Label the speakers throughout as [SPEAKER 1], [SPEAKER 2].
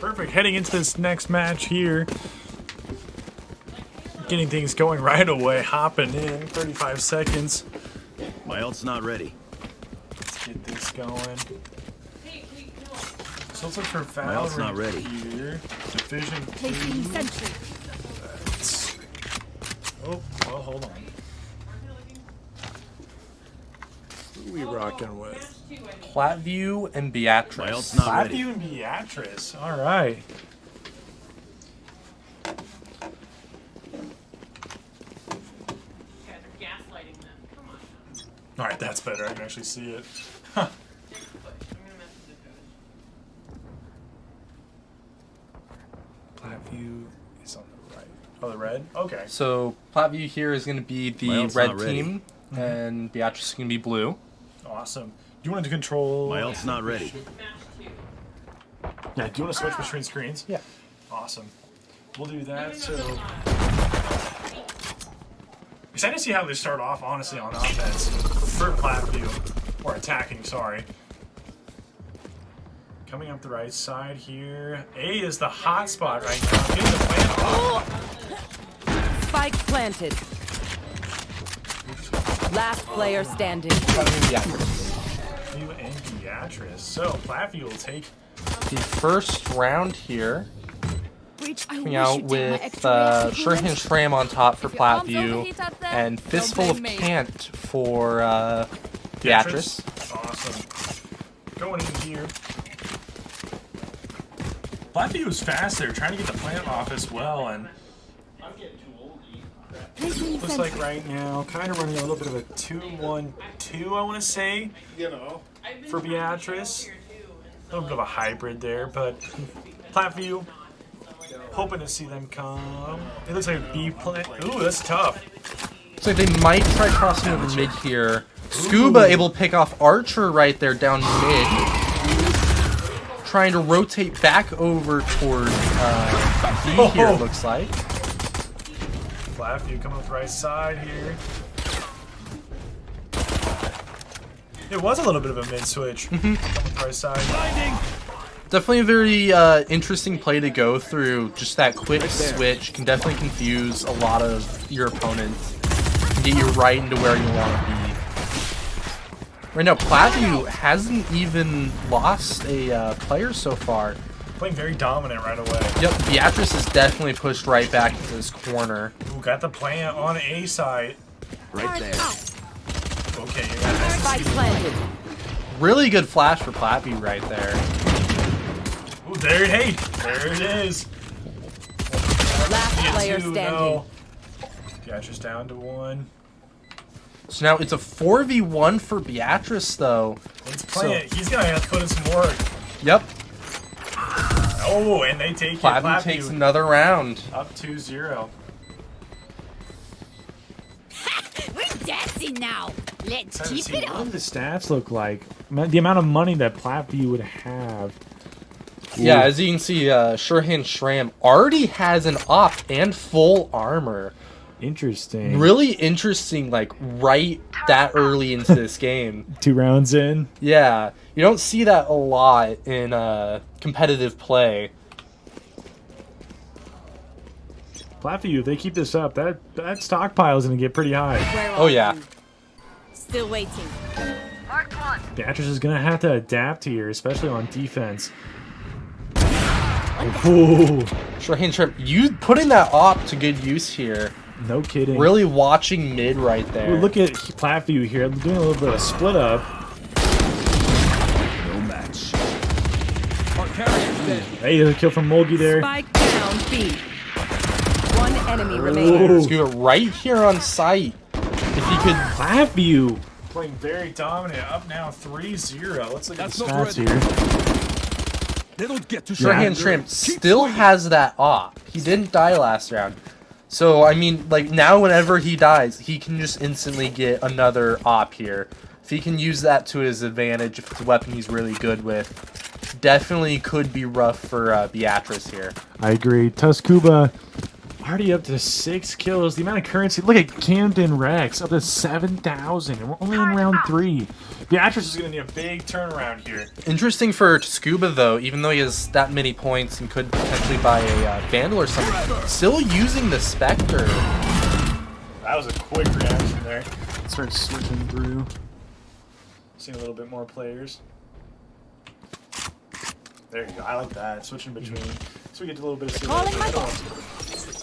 [SPEAKER 1] Perfect. Heading into this next match here. Getting things going right away. Hopping in. 35 seconds.
[SPEAKER 2] My ult's not ready.
[SPEAKER 1] Let's get this going. So let's look for Valorant.
[SPEAKER 2] My ult's not ready.
[SPEAKER 1] Here. Division 2. Oh, well, hold on. Who are we rocking with?
[SPEAKER 3] Platteview and Beatrice.
[SPEAKER 2] My ult's not ready.
[SPEAKER 1] Platteview and Beatrice. All right. All right, that's better. I can actually see it. Huh. Platteview is on the right. Oh, the red? Okay.
[SPEAKER 3] So Platteview here is going to be the red team, and Beatrice is going to be blue.
[SPEAKER 1] Awesome. Do you want to control...
[SPEAKER 2] My ult's not ready.
[SPEAKER 1] Yeah, do you want to switch between screens?
[SPEAKER 3] Yeah.
[SPEAKER 1] Awesome. We'll do that, so... Excited to see how they start off, honestly, on offense. For Platteview. Or attacking, sorry. Coming up the right side here. A is the hot spot right now. Getting the plant off.
[SPEAKER 4] Spike planted. Last player standing.
[SPEAKER 1] Platteview and Beatrice. So, Platteview will take
[SPEAKER 3] The first round here. Coming out with Shuriken Shram on top for Platteview and Fistful of Cant for Beatrice.
[SPEAKER 1] Awesome. Going in here. Platteview was fast there, trying to get the plant off as well, and looks like right now, kind of running a little bit of a 2-1-2, I want to say, for Beatrice. A little bit of a hybrid there, but Platteview, hoping to see them come. It looks like a B plant. Ooh, that's tough.
[SPEAKER 3] Looks like they might try crossing over mid here. Scuba able to pick off Archer right there down mid. Trying to rotate back over towards B here, it looks like.
[SPEAKER 1] Platteview coming up the right side here. It was a little bit of a mid-switch. Coming up the right side.
[SPEAKER 3] Definitely a very interesting play to go through. Just that quick switch can definitely confuse a lot of your opponents. Can get you right into where you want to be. Right now, Platteview hasn't even lost a player so far.
[SPEAKER 1] Playing very dominant right away.
[SPEAKER 3] Yep, Beatrice is definitely pushed right back into this corner.
[SPEAKER 1] Ooh, got the plant on A side.
[SPEAKER 2] Right there.
[SPEAKER 1] Okay, you got that.
[SPEAKER 4] Spike planted.
[SPEAKER 3] Really good flash for Platteview right there.
[SPEAKER 1] Ooh, there it is.
[SPEAKER 4] Last player standing.
[SPEAKER 1] No. Beatrice down to 1.
[SPEAKER 3] So now it's a 4v1 for Beatrice, though.
[SPEAKER 1] Let's play it. He's going to have to put in some work.
[SPEAKER 3] Yep.
[SPEAKER 1] Oh, and they take it.
[SPEAKER 3] Platteview takes another round.
[SPEAKER 1] Up 2-0.
[SPEAKER 5] We're dancing now. Let's keep it
[SPEAKER 6] What
[SPEAKER 5] up.
[SPEAKER 6] do the stats look like? The amount of money that Platteview would have.
[SPEAKER 3] Yeah, as you can see, Shuriken Shram already has an op and full armor.
[SPEAKER 6] Interesting.
[SPEAKER 3] Really interesting, like, right that early into this game.
[SPEAKER 6] 2 rounds in.
[SPEAKER 3] Yeah, you don't see that a lot in competitive play.
[SPEAKER 6] Platteview, if they keep this up, that stockpile is going to get pretty high.
[SPEAKER 3] Oh, yeah.
[SPEAKER 5] Still waiting.
[SPEAKER 6] Beatrice is going to have to adapt here, especially on defense. Ooh,
[SPEAKER 3] Shuriken Shram, you putting that op to good use here.
[SPEAKER 6] no kidding.
[SPEAKER 3] Really watching mid right there.
[SPEAKER 6] Ooh, look at Platteview here, doing a little bit of split up.
[SPEAKER 2] No match.
[SPEAKER 6] Hey, there's a kill from Mulgi there.
[SPEAKER 4] Spike down B. One enemy remaining.
[SPEAKER 3] Scuba right here on site. If he could...
[SPEAKER 6] Platteview.
[SPEAKER 1] Playing very dominant. Up now 3-0. Let's look at the
[SPEAKER 6] Stats
[SPEAKER 1] stats.
[SPEAKER 6] here.
[SPEAKER 2] They don't get to
[SPEAKER 3] Shuriken Shram still has that op. He didn't die last round. So, I mean, like, now whenever he dies, he can just instantly get another op here. If he can use that to his advantage, if it's a weapon he's really good with, definitely could be rough for Beatrice here.
[SPEAKER 6] I agree. Tuscuba Already up to 6 kills. The amount of currency. Look at Camden Rex up to 7,000. And we're only in round 3.
[SPEAKER 1] Beatrice is going to need a big turnaround here.
[SPEAKER 3] Interesting for Scuba, though, even though he has that many points and could potentially buy a Vandal or something, still using the Spectre.
[SPEAKER 1] That was a quick reaction there.
[SPEAKER 6] Start switching through.
[SPEAKER 1] Seeing a little bit more players. There you go. I like that. Switching between. So we get a little bit of
[SPEAKER 5] Calling my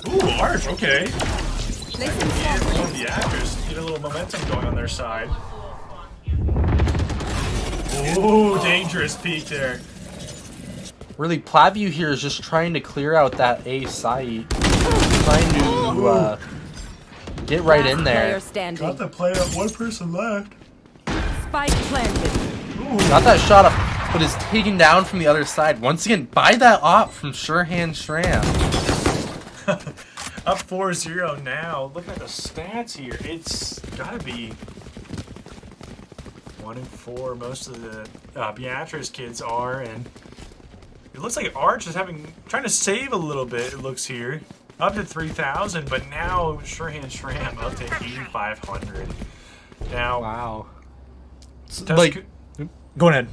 [SPEAKER 1] Ooh, Arch. Okay.
[SPEAKER 5] Placing swarm
[SPEAKER 1] The actors get a little momentum going on their side. Ooh, dangerous peek there.
[SPEAKER 3] Really, Platteview here is just trying to clear out that A site. Trying to get right in there.
[SPEAKER 1] Got the play up. One person left.
[SPEAKER 4] Spike planted.
[SPEAKER 3] Got that shot up, but is taken down from the other side. Once again, by that op from Surehand Shram.
[SPEAKER 1] Up 4-0 now. Looking at the stats here, it's gotta be 1 and 4. Most of the Beatrice kids are, and it looks like Arch is trying to save a little bit. It looks here up to 3,000, but now Surehand Shram up to 8,500. Now,
[SPEAKER 3] Wow.
[SPEAKER 1] like, go ahead.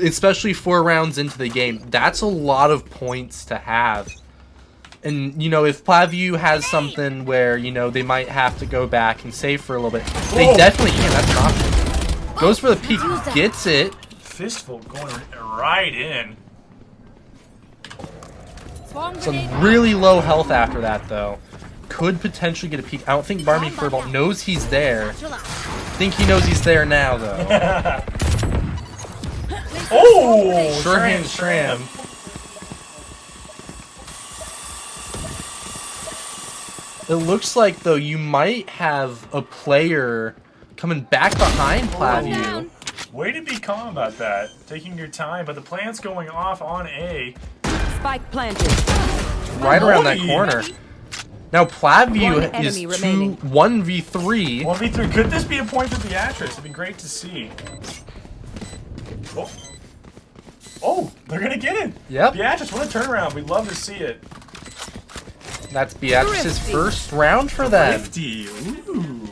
[SPEAKER 3] Especially 4 rounds into the game, that's a lot of points to have. And, you know, if Platteview has something where, you know, they might have to go back and save for a little bit, they definitely can. That's an option. Goes for the peek, gets it.
[SPEAKER 1] Fistful going right in.
[SPEAKER 3] Some really low health after that, though. Could potentially get a peek. I don't think Barmy Furball knows he's there. Think he knows he's there now, though.
[SPEAKER 1] Oh!
[SPEAKER 3] Surehand Shram. It looks like, though, you might have a player coming back behind Platteview.
[SPEAKER 1] Way to be calm about that. Taking your time, but the plan's going off on A.
[SPEAKER 4] Spike planted.
[SPEAKER 3] Right around that corner. Now Platteview
[SPEAKER 4] One
[SPEAKER 3] is
[SPEAKER 4] enemy remaining.
[SPEAKER 3] 1v3.
[SPEAKER 1] 1v3. Could this be a point for Beatrice? It'd be great to see. Oh. Oh, they're gonna get it.
[SPEAKER 3] Yep.
[SPEAKER 1] Beatrice, what a turnaround. We'd love to see it.
[SPEAKER 3] That's Beatrice's first round for them.
[SPEAKER 1] 50. Ooh.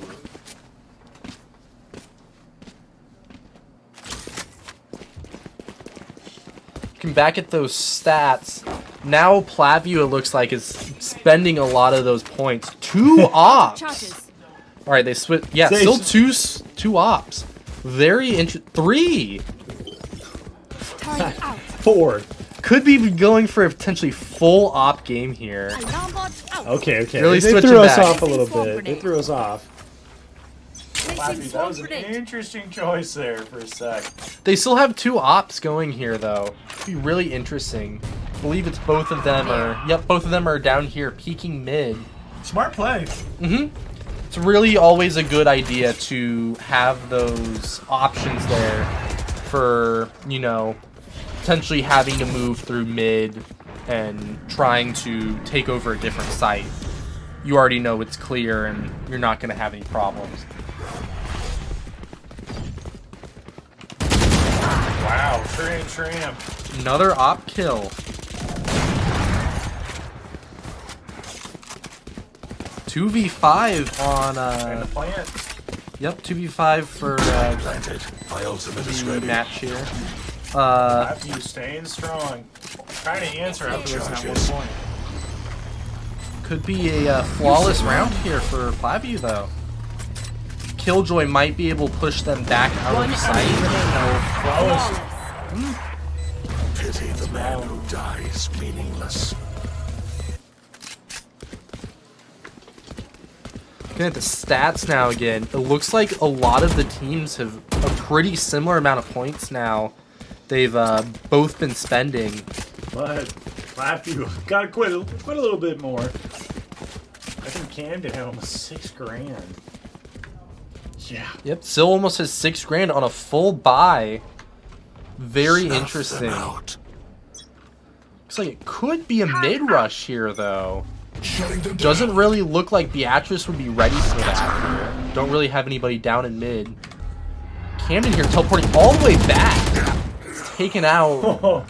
[SPEAKER 3] Looking back at those stats, now Platteview, it looks like, is spending a lot of those points. 2 ops. All right, they switch. Yeah, still two ops. Very interesting. 3.
[SPEAKER 6] 4.
[SPEAKER 3] Could be going for a potentially full op game here.
[SPEAKER 6] Okay.
[SPEAKER 3] Really
[SPEAKER 6] they
[SPEAKER 3] switching
[SPEAKER 6] threw us
[SPEAKER 3] back.
[SPEAKER 6] off a little bit. They threw us off.
[SPEAKER 1] That was an interesting choice there for a sec.
[SPEAKER 3] They still have 2 ops going here, though. It'd be really interesting. I believe it's both of them are. Yep, both of them are down here peeking mid.
[SPEAKER 1] Smart play.
[SPEAKER 3] It's really always a good idea to have those options there for, you know, potentially having to move through mid and trying to take over a different site. You already know it's clear and you're not going to have any problems.
[SPEAKER 1] Wow, Shram.
[SPEAKER 3] Another op kill. 2v5 on
[SPEAKER 1] And the plant.
[SPEAKER 3] yep, 2v5 for the match here.
[SPEAKER 1] Platteview staying strong. Trying to answer after this at one point.
[SPEAKER 3] Could be a flawless round here for Platteview, though. Killjoy might be able to push them back out
[SPEAKER 4] One
[SPEAKER 3] of sight.
[SPEAKER 4] enemy remaining.
[SPEAKER 2] Pity the man who dies meaningless.
[SPEAKER 3] Looking at the stats now again, it looks like a lot of the teams have a pretty similar amount of points now. They've both been spending.
[SPEAKER 6] But Platteview got quite a little bit more. I think Camden had almost 6 grand. Yeah.
[SPEAKER 3] Yep, still almost has 6 grand on a full buy. Very interesting. Looks like it could be a mid rush here, though. Doesn't really look like Beatrice would be ready for that. Don't really have anybody down in mid. Camden here teleporting all the way back. It's taken out.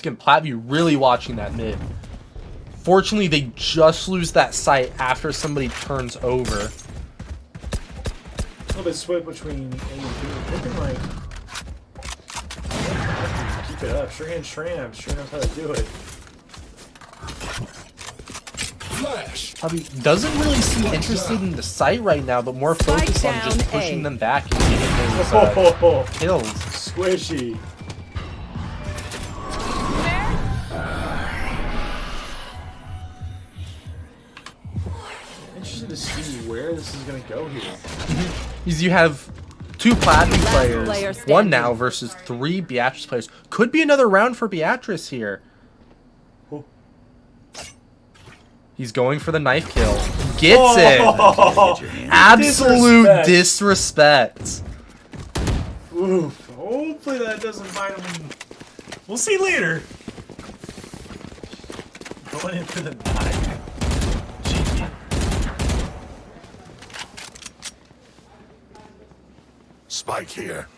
[SPEAKER 3] Again, Platteview really watching that mid. Fortunately, they just lose that sight after somebody turns over.
[SPEAKER 6] A little bit split between A and B. Looking like... Keep it up. Sure hand Shram. Sure knows how to do it.
[SPEAKER 2] Flash.
[SPEAKER 3] Platteview doesn't really seem interested in the sight right now, but more
[SPEAKER 4] Spike
[SPEAKER 3] focused on
[SPEAKER 4] down
[SPEAKER 3] just pushing
[SPEAKER 4] A.
[SPEAKER 3] them back and getting those kills.
[SPEAKER 6] Squishy. Interested to see where this is going to go here.
[SPEAKER 3] Is you have 2 Platteview
[SPEAKER 4] player
[SPEAKER 3] players,
[SPEAKER 4] standing.
[SPEAKER 3] 1 now versus 3 Beatrice players. Could be another round for Beatrice here.
[SPEAKER 6] Oh.
[SPEAKER 3] He's going for the knife kill. Gets it. Absolute disrespect.
[SPEAKER 6] Oof. Hopefully that doesn't bite him. We'll see later. Going in for the knife. Cheeky.
[SPEAKER 2] Spike here.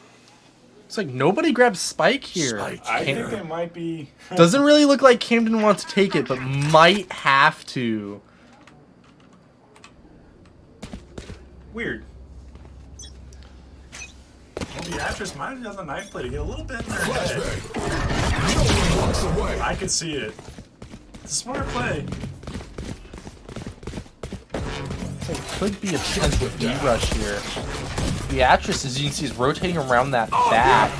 [SPEAKER 3] It's like nobody grabs Spike here.
[SPEAKER 2] Spike
[SPEAKER 6] I
[SPEAKER 2] here.
[SPEAKER 6] think they might be...
[SPEAKER 3] Doesn't really look like Camden wants to take it, but might have to.
[SPEAKER 6] Weird. Well, Beatrice might have done the knife play to get a little bit in their head.
[SPEAKER 2] Flashbang. No one walks away.
[SPEAKER 6] I could see it. It's a smart play.
[SPEAKER 3] So it could be a potential B-rush here. Beatrice, as you can see, is rotating around that back.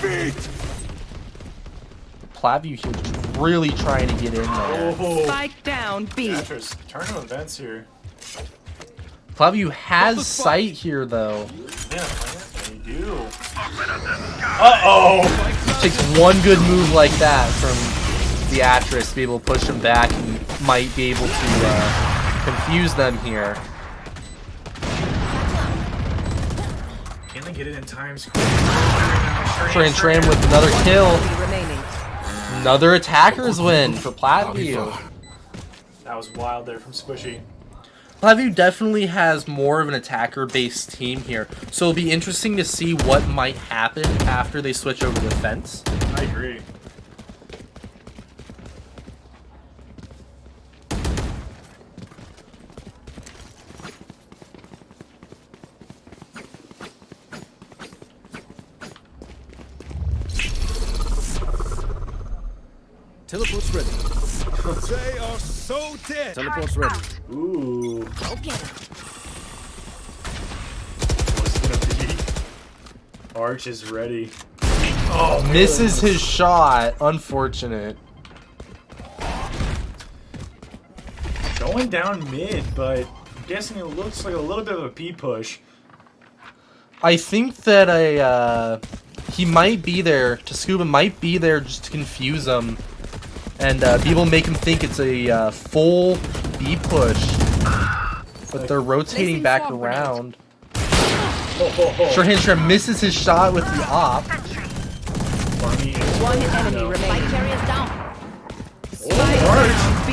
[SPEAKER 3] Platteview here just really trying to get in there.
[SPEAKER 6] Oh,
[SPEAKER 4] Spike down B.
[SPEAKER 6] Beatrice, turn on events here.
[SPEAKER 3] Platteview has sight here, though.
[SPEAKER 6] Yeah, they do. Uh-oh!
[SPEAKER 3] Takes one good move like that from Beatrice to be able to push them back and might be able to confuse them here.
[SPEAKER 6] Can they get it in time?
[SPEAKER 3] Shram with another kill.
[SPEAKER 4] Remaining.
[SPEAKER 3] Another attacker's win for Platteview.
[SPEAKER 6] That was wild there from Squishy.
[SPEAKER 3] Platteview definitely has more of an attacker-based team here, so it'll be interesting to see what might happen after they switch over to the fence.
[SPEAKER 6] I agree.
[SPEAKER 7] Teleport's ready. They are so dead. Teleport's ready.
[SPEAKER 6] Ooh.
[SPEAKER 5] Go get him.
[SPEAKER 6] What's gonna be? Arch is ready. Oh,
[SPEAKER 3] Misses his shot. Unfortunate.
[SPEAKER 6] Going down mid, but I'm guessing it looks like a little bit of a P push.
[SPEAKER 3] I think that he might be there. Scuba might be there just to confuse him and be able to make him think it's a full B push. But they're rotating back around. Sure, Handstrom misses his shot with the op.
[SPEAKER 4] One enemy
[SPEAKER 5] Spike
[SPEAKER 4] remaining.
[SPEAKER 5] carrier is down.
[SPEAKER 4] Spike down B.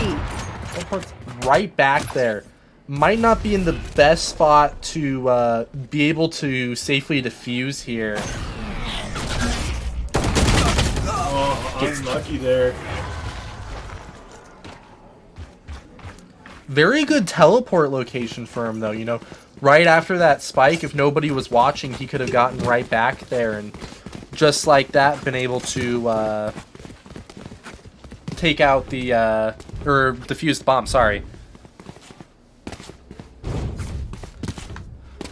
[SPEAKER 3] Right back there. Might not be in the best spot to be able to safely defuse here.
[SPEAKER 6] Oh, unlucky there.
[SPEAKER 3] Very good teleport location for him, though. You know, right after that spike, if nobody was watching, he could have gotten right back there and just like that been able to take out the or defuse the bomb. Sorry.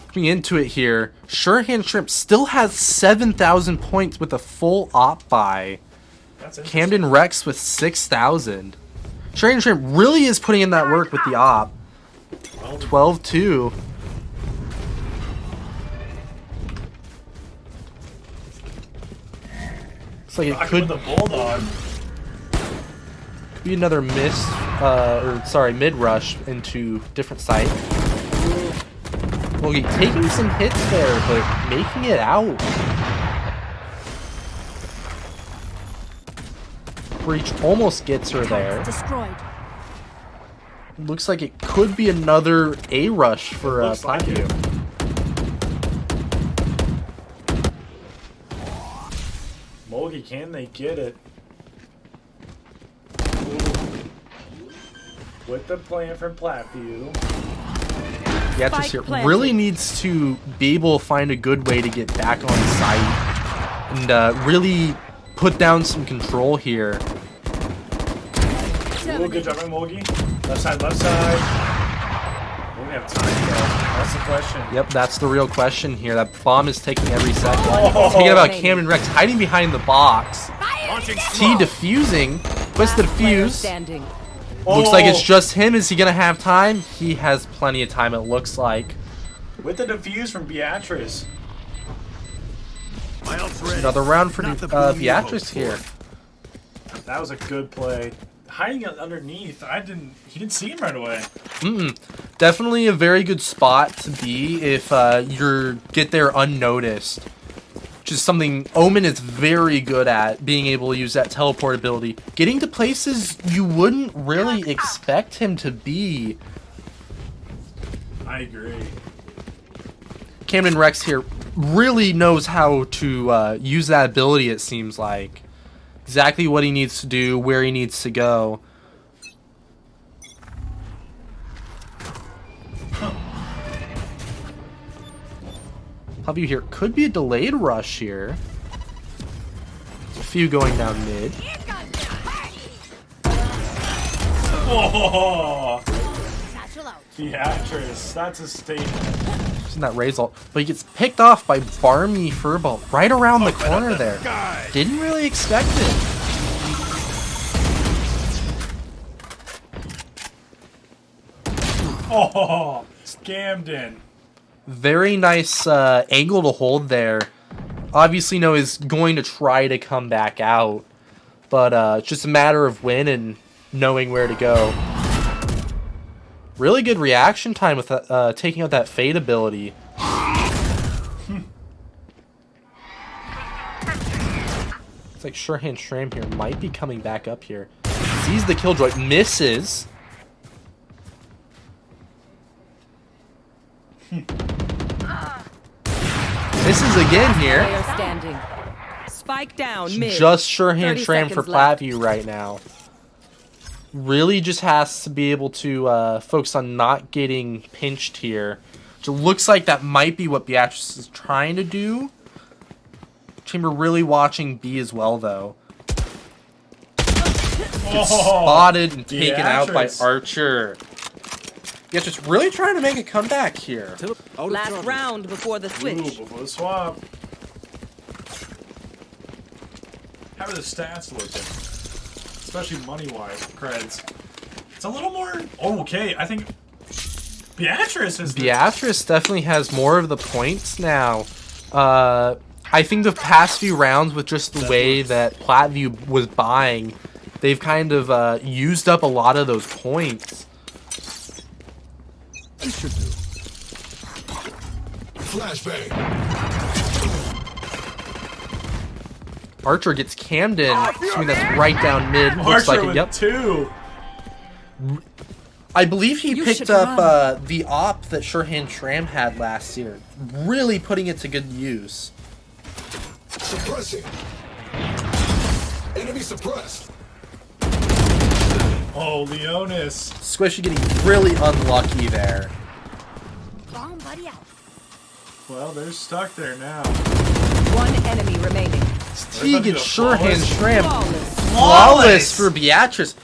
[SPEAKER 3] Coming into it here, Surehand Shrimp still has 7,000 points with a full op buy.
[SPEAKER 6] That's interesting.
[SPEAKER 3] Camden Rex with 6,000. Surehand Shrimp really is putting in that work with the op. 12-2. Looks like it
[SPEAKER 6] Rocking
[SPEAKER 3] could
[SPEAKER 6] with the bulldog.
[SPEAKER 3] be another miss, or sorry, mid rush into different site. Well, taking some hits there, but making it out. Breach almost gets her there.
[SPEAKER 5] Destroyed.
[SPEAKER 3] Looks like it could be another A rush for
[SPEAKER 6] Looks like
[SPEAKER 3] Platteview.
[SPEAKER 6] it. Mulgi, can they get it? with the plan from Platteview.
[SPEAKER 3] Beatrice here really needs to be able to find a good way to get back on site and really put down some control here.
[SPEAKER 6] Ooh, good job, Mogi. Left side, left side. We don't have time, though. That's the question.
[SPEAKER 3] Yep, that's the real question here. That bomb is taking every second. Thinking about Cameron Rex hiding behind the box. T defusing. Quest to defuse. Looks like it's just him. Is he going to have time? He has plenty of time, it looks like.
[SPEAKER 6] With the defuse from Beatrice.
[SPEAKER 3] Another round for Beatrice here.
[SPEAKER 6] That was a good play. Hiding underneath, he didn't see him right away.
[SPEAKER 3] Definitely a very good spot to be if you get there unnoticed. Which is something Omen is very good at, being able to use that teleport ability. Getting to places you wouldn't really expect him to be.
[SPEAKER 6] I agree.
[SPEAKER 3] Camden Rex here really knows how to use that ability, it seems like. Exactly what he needs to do, where he needs to go. Platteview here could be a delayed rush here. There's a few going down mid.
[SPEAKER 6] Oh! Beatrice, that's a statement.
[SPEAKER 3] Using that raise ult, but he gets picked off by Barmy Furball right around the corner there. Didn't really expect it.
[SPEAKER 6] Oh, scammed in.
[SPEAKER 3] Very nice angle to hold there. Obviously, he's going to try to come back out, but it's just a matter of when and knowing where to go. Really good reaction time with taking out that Fade ability. It's like Surehand Shram here might be coming back up here. Sees the Killjoy, misses. Misses again here.
[SPEAKER 4] Spike down mid.
[SPEAKER 3] Just Surehand Shram for Platteview right now. Really just has to be able to focus on not getting pinched here. So it looks like that might be what Beatrice is trying to do. Chamber really watching B as well, though. Gets spotted and taken out by Archer. Beatrice really trying to make a comeback here.
[SPEAKER 4] Last round before the switch.
[SPEAKER 6] Ooh, before the swap. How are the stats looking? Especially money-wise, creds. It's a little more okay. I think Beatrice is.
[SPEAKER 3] Beatrice definitely has more of the points now. I think the past few rounds, with just the way that Platteview was buying, they've kind of used up a lot of those points.
[SPEAKER 2] Flashbang.
[SPEAKER 3] Archer gets Camden. Assuming that's right down mid. Looks like it. Yep.
[SPEAKER 6] Two.
[SPEAKER 3] I believe he picked up the op that Surehand Shram had last year. Really putting it to good use.
[SPEAKER 2] Suppressing. Enemy suppressed.
[SPEAKER 6] Oh, Leonis.
[SPEAKER 3] Squishy getting really unlucky there.
[SPEAKER 6] Well, they're stuck there now.
[SPEAKER 4] One enemy remaining.
[SPEAKER 3] T gets Surehand Shram. Flawless for Beatrice.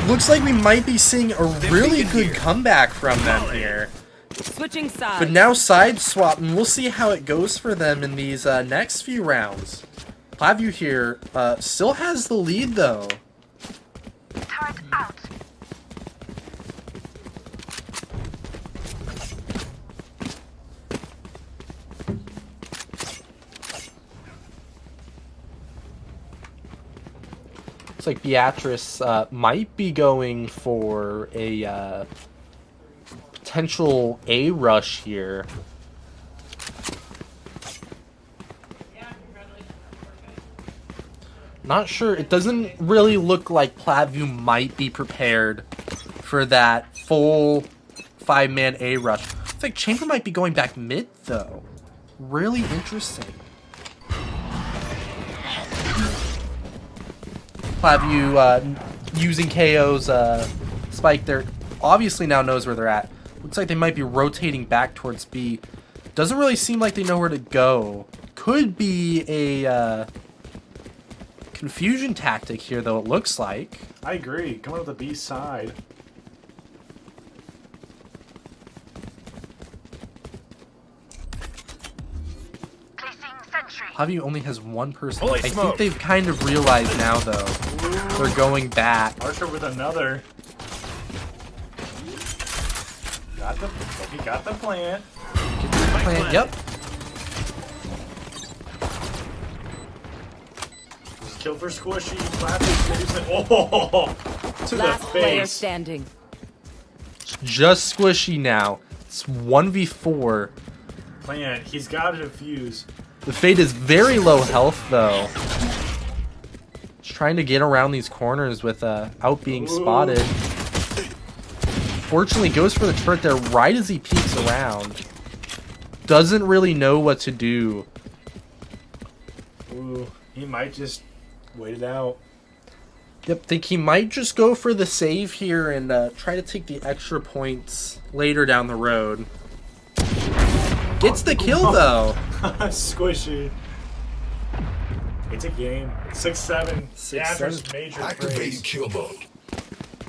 [SPEAKER 3] Looks like we might be seeing a really good comeback from them here.
[SPEAKER 4] Switching sides.
[SPEAKER 3] But now side swap, and we'll see how it goes for them in these next few rounds. Platteview here still has the lead, though.
[SPEAKER 8] Turret out.
[SPEAKER 3] Looks like Beatrice might be going for a potential A rush here. Not sure. It doesn't really look like Platteview might be prepared for that full 5-man A rush. Looks like Chamber might be going back mid, though. Really interesting. Platteview using KO's spike there. obviously now knows where they're at. Looks like they might be rotating back towards B. Doesn't really seem like they know where to go. Could be a confusion tactic here, though, it looks like.
[SPEAKER 6] I agree. Coming up the B side.
[SPEAKER 3] Platteview only has one person.
[SPEAKER 6] Holy
[SPEAKER 3] I
[SPEAKER 6] smoke.
[SPEAKER 3] think they've kind of realized now, though. They're going back.
[SPEAKER 6] Archer with another. He got the plant.
[SPEAKER 3] Plant. Yep.
[SPEAKER 6] Kill for Squishy. Oh, to
[SPEAKER 4] Last
[SPEAKER 6] the
[SPEAKER 4] player
[SPEAKER 6] face.
[SPEAKER 4] standing.
[SPEAKER 3] Just Squishy now. It's 1v4.
[SPEAKER 6] Plant. He's got to defuse.
[SPEAKER 3] The Fade is very low health, though. Just trying to get around these corners without being spotted. Fortunately, goes for the turret there right as he peeks around. Doesn't really know what to do.
[SPEAKER 6] Ooh, he might just wait it out.
[SPEAKER 3] Yep, think he might just go for the save here and try to take the extra points later down the road. Gets the kill, though.
[SPEAKER 6] Squishy. It's a game. 6-7. Beatrice major
[SPEAKER 2] Activating
[SPEAKER 6] praise.
[SPEAKER 2] kill mode.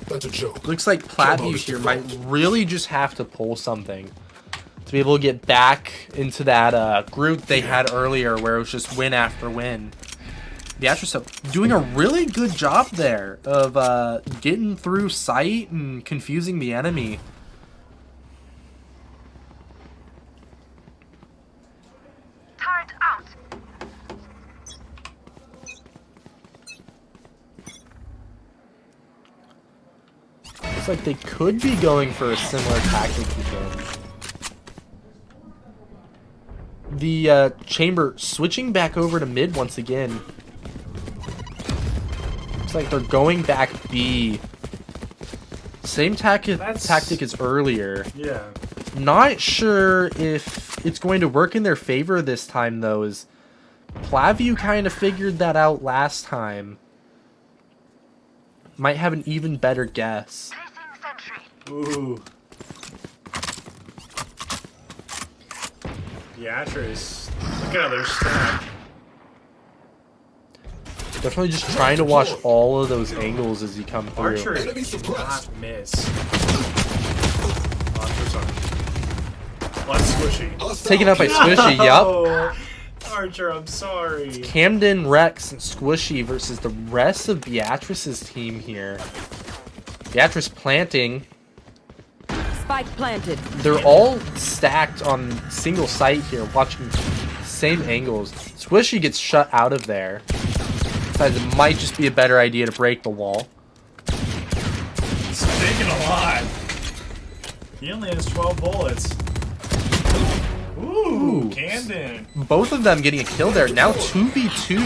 [SPEAKER 2] That's a joke.
[SPEAKER 3] Looks like Platteview here might really just have to pull something to be able to get back into that group they had earlier where it was just win after win. Beatrice doing a really good job there of getting through sight and confusing the enemy.
[SPEAKER 8] Turret out.
[SPEAKER 3] Looks like they could be going for a similar tactic again. The Chamber switching back over to mid once again. Looks like they're going back B. Same tactic as earlier.
[SPEAKER 6] Yeah.
[SPEAKER 3] Not sure if it's going to work in their favor this time, though, as Platteview kind of figured that out last time. Might have an even better guess.
[SPEAKER 6] Ooh. Beatrice. Look at their stack.
[SPEAKER 3] Definitely just trying to watch all of those angles as you come through.
[SPEAKER 6] Archer
[SPEAKER 2] Enemy
[SPEAKER 6] did
[SPEAKER 2] suppressed.
[SPEAKER 6] not miss. Archer's on. Let's Squishy.
[SPEAKER 3] Taken out by Squishy, yup.
[SPEAKER 6] Oh, Archer, I'm sorry.
[SPEAKER 3] Camden, Rex, and Squishy versus the rest of Beatrice's team here. Beatrice planting.
[SPEAKER 4] Spike planted.
[SPEAKER 3] They're all stacked on single site here, watching same angles. Squishy gets shut out of there. Decides it might just be a better idea to break the wall.
[SPEAKER 6] It's taking a lot. He only has 12 bullets. Ooh, Camden.
[SPEAKER 3] Both of them getting a kill there. Now 2v2.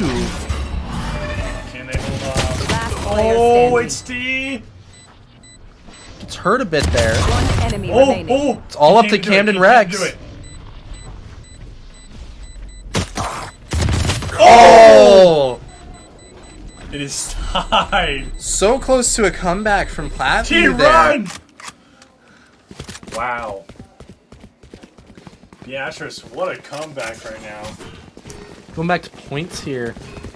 [SPEAKER 6] Can they hold off?
[SPEAKER 4] Last player
[SPEAKER 6] Oh,
[SPEAKER 4] standing.
[SPEAKER 6] it's D.
[SPEAKER 3] Gets hurt a bit there.
[SPEAKER 4] One enemy remaining.
[SPEAKER 6] Oh,
[SPEAKER 3] It's all up to
[SPEAKER 6] He can't do it.
[SPEAKER 3] Camden
[SPEAKER 6] He can't
[SPEAKER 3] Rex.
[SPEAKER 6] do it.
[SPEAKER 3] Oh!
[SPEAKER 6] It is tied.
[SPEAKER 3] So close to a comeback from
[SPEAKER 6] T
[SPEAKER 3] Platteview there.
[SPEAKER 6] run. Wow. Beatrice, what a comeback right now.
[SPEAKER 3] Going back to points here.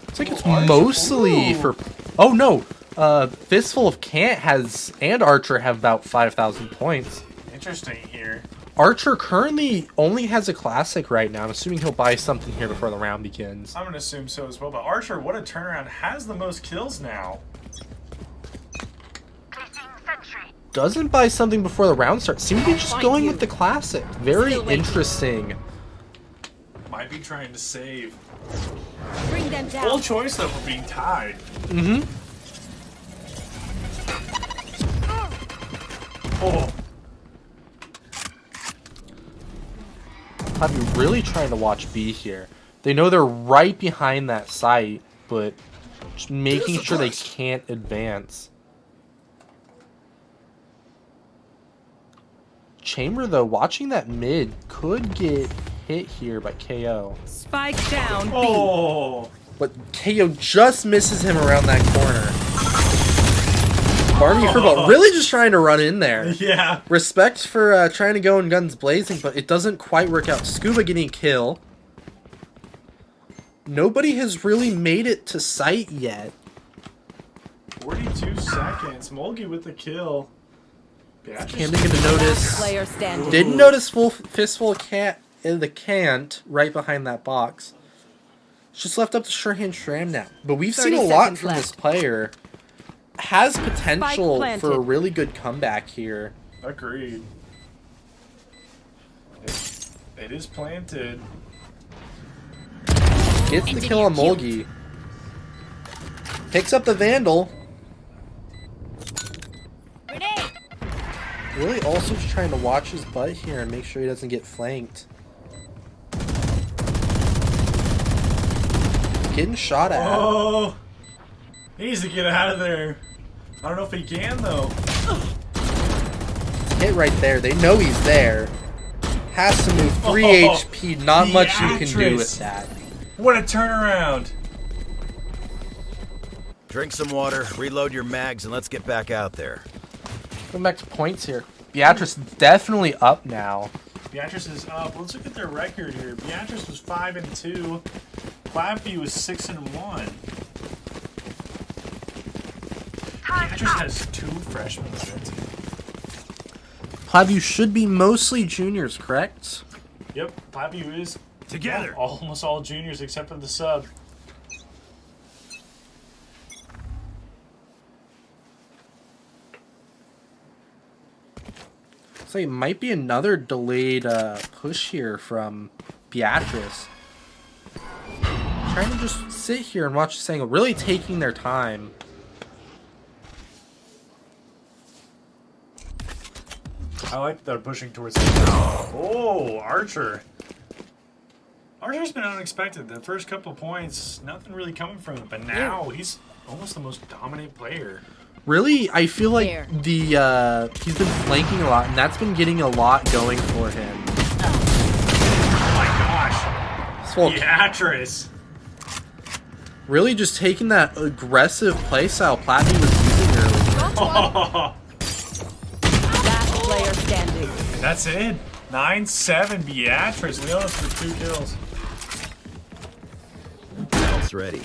[SPEAKER 3] It's like it's mostly for... Oh, no. Fistful of Cant has... And Archer have about 5,000 points.
[SPEAKER 6] Interesting here.
[SPEAKER 3] Archer currently only has a classic right now. I'm assuming he'll buy something here before the round begins.
[SPEAKER 6] I'm going to assume so as well. But Archer, what a turnaround. Has the most kills now.
[SPEAKER 3] Doesn't buy something before the round starts. Seems to be just going with the classic. Very interesting.
[SPEAKER 6] Might be trying to save.
[SPEAKER 5] Bring them down.
[SPEAKER 6] Full choice, though, for being tied.
[SPEAKER 3] Mm-hmm.
[SPEAKER 6] Oh.
[SPEAKER 3] I'm really trying to watch B here. They know they're right behind that site, but just making sure they can't advance. Chamber, though, watching that mid could get hit here by KO.
[SPEAKER 4] Spike down. B.
[SPEAKER 6] Oh.
[SPEAKER 3] But KO just misses him around that corner. Barmy Furball really just trying to run in there.
[SPEAKER 1] Yeah.
[SPEAKER 3] Respect for trying to go in guns blazing, but it doesn't quite work out. Scuba getting a kill. Nobody has really made it to sight yet.
[SPEAKER 1] 42 seconds. Mulgi with the kill.
[SPEAKER 3] Camden gonna notice.
[SPEAKER 4] Player standing.
[SPEAKER 3] Didn't notice full fistful cat in the cant right behind that box. It's just left up to Shurhan Shram now. But we've seen a lot from this player. Has potential for a really good comeback here.
[SPEAKER 1] Agreed. It is planted.
[SPEAKER 3] Gets the kill on Mulgi. Picks up the Vandal. Really also just trying to watch his butt here and make sure he doesn't get flanked. Getting shot at.
[SPEAKER 1] Oh! He needs to get out of there. I don't know if he can, though.
[SPEAKER 3] Hit right there. They know he's there. Has to move 3 HP. Not much you can do with that.
[SPEAKER 1] What a turnaround.
[SPEAKER 9] Drink some water, reload your mags, and let's get back out there.
[SPEAKER 3] Going back to points here. Beatrice definitely up now.
[SPEAKER 1] Beatrice is up. Let's look at their record here. Beatrice was 5-2. Platteview was 6-1. Beatrice has 2 freshmen on their team.
[SPEAKER 3] Platteview should be mostly juniors, correct?
[SPEAKER 1] Yep, Platteview is
[SPEAKER 9] Together.
[SPEAKER 1] almost all juniors except for the sub.
[SPEAKER 3] So it might be another delayed push here from Beatrice. Trying to just sit here and watch this angle, really taking their time.
[SPEAKER 1] I like that they're pushing towards the Oh, Archer. Archer's been unexpected. The first couple of points, nothing really coming from him, but now he's almost the most dominant player.
[SPEAKER 3] Really, I feel like he's been flanking a lot, and that's been getting a lot going for him.
[SPEAKER 1] Oh my gosh. Beatrice.
[SPEAKER 3] Really just taking that aggressive playstyle Platteview was using earlier.
[SPEAKER 1] Oh.
[SPEAKER 4] Last player standing.
[SPEAKER 1] And that's it. 9-7 Beatrice. Leonis for 2 kills.
[SPEAKER 9] It's ready.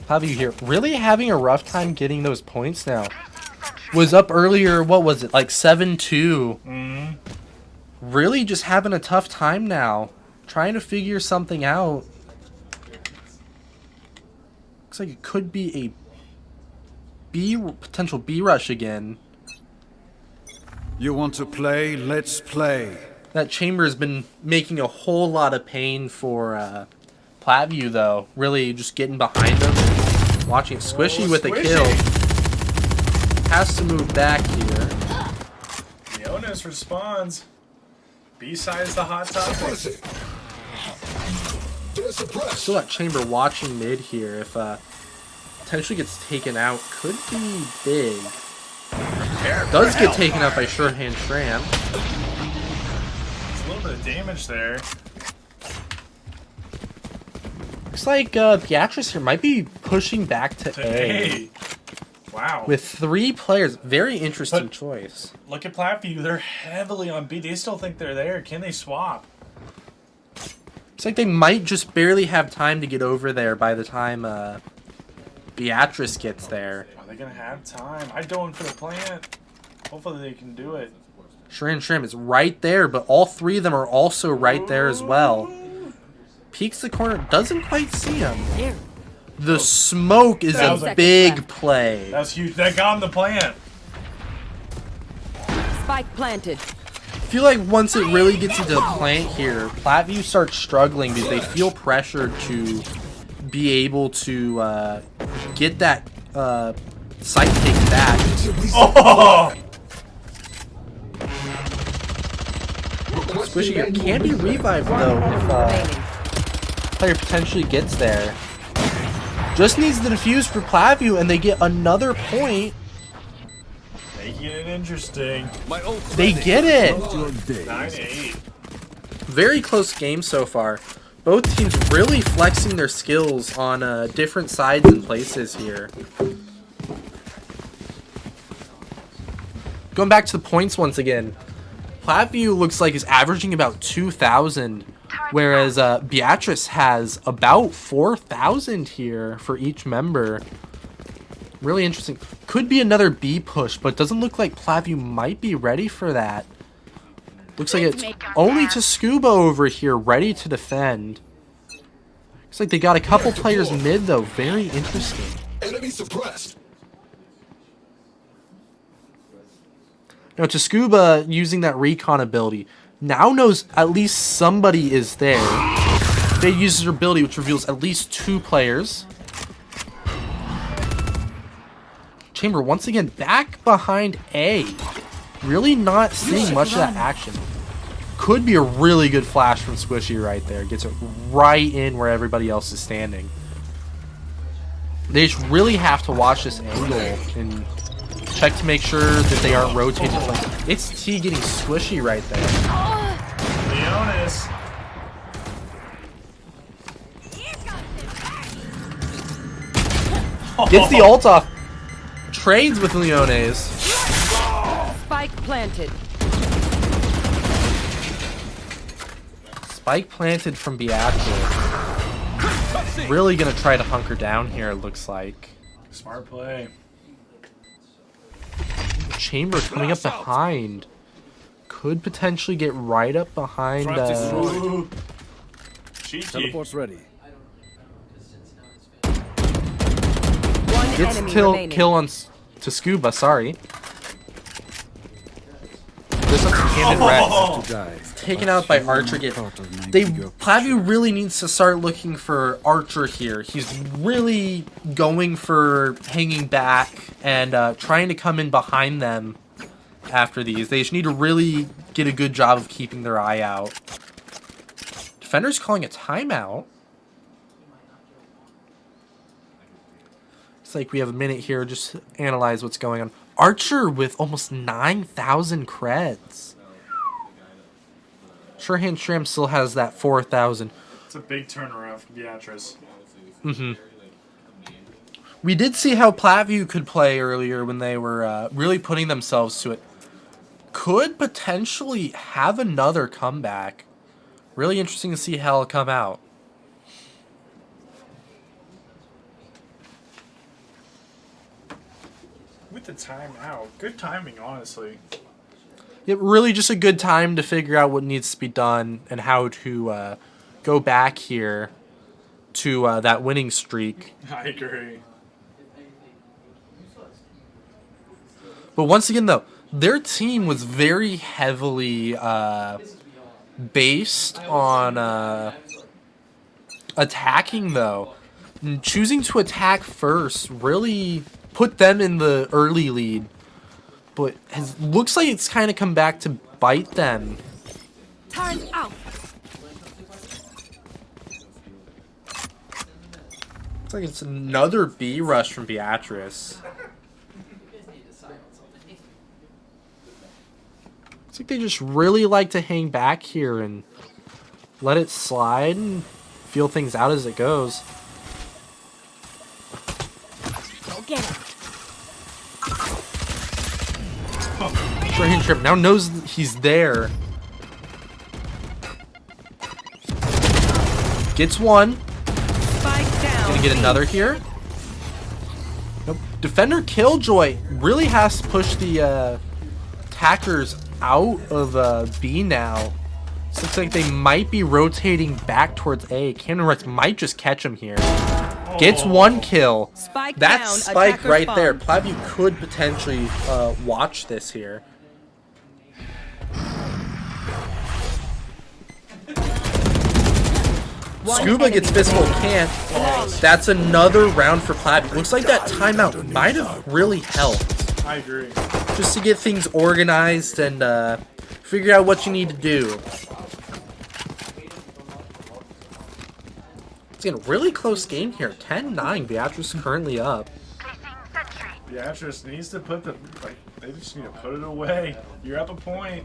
[SPEAKER 3] Platteview here, really having a rough time getting those points now. Was up earlier, what was it, like 7-2. Really just having a tough time now. Trying to figure something out. Looks like it could be a potential B rush again.
[SPEAKER 7] You want to play? Let's play.
[SPEAKER 3] That chamber has been making a whole lot of pain for Platteview, though. Really just getting behind him. Watching Squishy with a kill. Has to move back here.
[SPEAKER 1] Leonis responds. B-side is the hot topic.
[SPEAKER 3] Still that chamber watching mid here. If potentially gets taken out, could be big. Does get taken out by Shurhan Shram.
[SPEAKER 1] It's a little bit of damage there.
[SPEAKER 3] Looks like Beatrice here might be pushing back to A.
[SPEAKER 1] Wow.
[SPEAKER 3] With 3 players. Very interesting choice.
[SPEAKER 1] Look at Platteview. They're heavily on B. They still think they're there. Can they swap?
[SPEAKER 3] It's like they might just barely have time to get over there by the time Beatrice gets there.
[SPEAKER 1] Are they going to have time? I'd go in for the plant. Hopefully they can do it.
[SPEAKER 3] Shurhan Shram is right there, but all 3 of them are also right there as well. Peeks the corner, doesn't quite see him. The smoke is a big play.
[SPEAKER 1] That's huge. That got him the plant.
[SPEAKER 4] Spike planted.
[SPEAKER 3] I feel like once it really gets into the plant here, Platteview starts struggling because they feel pressured to be able to get that site taken back.
[SPEAKER 1] Oh!
[SPEAKER 3] Squishy here can be revived though if player potentially gets there. Just needs the defuse for Platteview and they get another point.
[SPEAKER 1] Making it interesting.
[SPEAKER 3] They get it.
[SPEAKER 1] 9-8.
[SPEAKER 3] Very close game so far. Both teams really flexing their skills on different sides and places here. Going back to the points once again. Platteview looks like is averaging about 2,000, whereas Beatrice has about 4,000 here for each member. Really interesting. Could be another B push, but doesn't look like Platteview might be ready for that. Looks like it's only to Scuba over here, ready to defend. Looks like they got a couple players mid, though. Very interesting.
[SPEAKER 2] Enemy suppressed.
[SPEAKER 3] Now, Scuba using that recon ability now knows at least somebody is there. They use her ability, which reveals at least 2 players. Chamber once again back behind A. Really not seeing much of that action. Could be a really good flash from Squishy right there. Gets it right in where everybody else is standing. They just really have to watch this angle and check to make sure that they aren't rotated. It's T getting Squishy right there.
[SPEAKER 6] Leonis.
[SPEAKER 3] Gets the ult off. Trades with Leones.
[SPEAKER 4] Spike planted.
[SPEAKER 3] Spike planted from Beatrice. Really gonna try to hunker down here, it looks like.
[SPEAKER 6] Smart play.
[SPEAKER 3] Chamber coming up behind. Could potentially get right up behind.
[SPEAKER 7] Teleport's ready.
[SPEAKER 4] One
[SPEAKER 3] Gets
[SPEAKER 4] enemy
[SPEAKER 3] kill
[SPEAKER 4] remaining.
[SPEAKER 3] on to Scuba. Sorry. There's some candid Rex.
[SPEAKER 7] To die.
[SPEAKER 3] Taken out by Archer. Platteview really needs to start looking for Archer here. He's really going for hanging back and trying to come in behind them after these. They just need to really get a good job of keeping their eye out. Defender's calling a timeout. It's like we have a minute here just to analyze what's going on. Archer with almost 9,000 creds. Surehand Shram still has that 4,000.
[SPEAKER 6] It's a big turnaround from Beatrice.
[SPEAKER 3] We did see how Platteview could play earlier when they were really putting themselves to it. Could potentially have another comeback. Really interesting to see how it'll come out.
[SPEAKER 6] With the timeout. Good timing, honestly.
[SPEAKER 3] It really just a good time to figure out what needs to be done and how to go back here to that winning streak.
[SPEAKER 6] I agree.
[SPEAKER 3] But once again, though, their team was very heavily based on attacking, though. And choosing to attack first really put them in the early lead. But looks like it's kind of come back to bite them.
[SPEAKER 5] Turn out.
[SPEAKER 3] Looks like it's another B rush from Beatrice. Looks like they just really like to hang back here and let it slide and feel things out as it goes.
[SPEAKER 5] Go get it.
[SPEAKER 3] Surehand Trip now knows he's there. Gets one.
[SPEAKER 4] Spike down.
[SPEAKER 3] Gonna get another here. Nope. Defender Killjoy really has to push the attackers out of B now. This looks like they might be rotating back towards A. Cannon Rex might just catch him here. Gets one kill.
[SPEAKER 4] Spike
[SPEAKER 3] That's
[SPEAKER 4] down,
[SPEAKER 3] Spike
[SPEAKER 4] attacker
[SPEAKER 3] right there.
[SPEAKER 4] spawn.
[SPEAKER 3] Platteview could potentially watch this here. Scuba gets physical, can't. That's another round for Platteview. Looks like that timeout might have really helped.
[SPEAKER 6] I agree.
[SPEAKER 3] Just to get things organized and figure out what you need to do. It's a really close game here. 10-9. Beatrice is currently up.
[SPEAKER 6] Beatrice needs to put the they just need to put it away. You're up a point.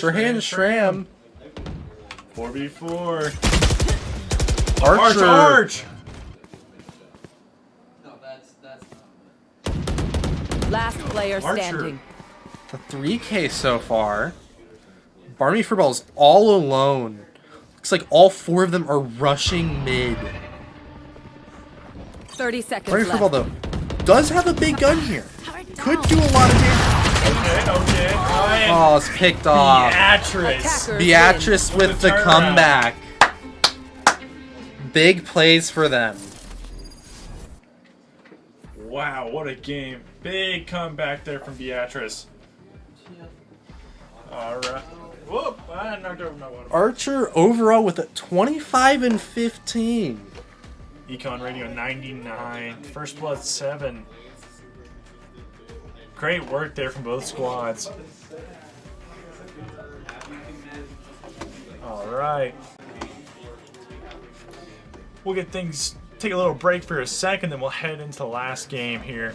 [SPEAKER 3] Shrahan Shram.
[SPEAKER 6] 4v4.
[SPEAKER 3] Archer.
[SPEAKER 6] Arch!
[SPEAKER 4] Last player
[SPEAKER 1] Archer.
[SPEAKER 4] standing.
[SPEAKER 3] The 3K so far. Barmy Furball's all alone. Looks like all 4 of them are rushing mid.
[SPEAKER 4] 30 seconds
[SPEAKER 3] Barmy
[SPEAKER 4] left.
[SPEAKER 3] Furball, though, does have a big gun here. Could do a lot of damage.
[SPEAKER 6] Okay.
[SPEAKER 3] Oh, it's picked off.
[SPEAKER 6] Beatrice.
[SPEAKER 4] Attackers
[SPEAKER 3] Beatrice
[SPEAKER 6] What a
[SPEAKER 3] with the
[SPEAKER 6] turnaround.
[SPEAKER 3] comeback. Big plays for them.
[SPEAKER 6] Wow, what a game. Big comeback there from Beatrice. Alright. Whoop! I knocked over my water.
[SPEAKER 3] Archer overall with a 25 and 15.
[SPEAKER 6] Econ Radio 99. First Blood 7. Great work there from both squads. Alright. We'll get things, take a little break for a second, then we'll head into the last game here.